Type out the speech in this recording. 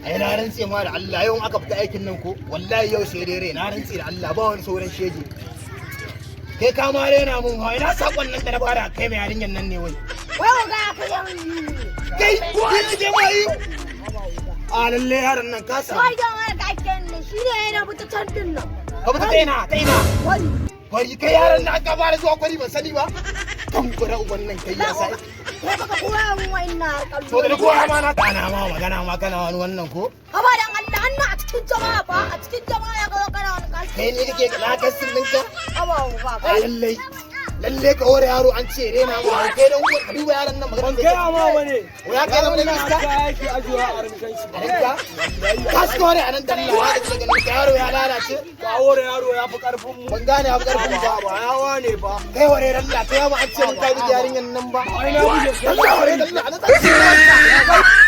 ai na rantse ma da Allah yau aka fita aikin nan ko wallahi yau sai dai na rantse da Allah ba wani sauran shege kai ka ma rena mun wai na sakon nan da na fara kai mai yarinyan nan ne wai ga ka yi kai ni je mai a lalle yaron nan ka sa wai ga wani kakken ne shi ne yana buta tantin nan ka buta taina wai kai yaron nan aka fara zuwa kwari ban sani ba kan kura uban nan kai ya sai kai baka koya mun wannan kallo to da kowa ma na kana ma magana ma kana wani wannan ko haba dan Allah hannu a cikin jama'a ba a cikin jama'a ya ga kana wani kashi kai ne kake na kasin ɗinka haba ba lalle ka hore yaro an ce rena ma kai dan uwar ka duba yaron nan magana kai amma bane ya kai da mun iska yake ajuwa a rumshan shi ka shi hore anan da Allah ya daga nan ka yaro ya lalace ka hore yaro ya fi karfin mu ban gane ya fi karfin ba ba yawa ne ba kai hore Allah kai ma an ce mun kai da yarinyan nan ba ai na buje Allah hore Allah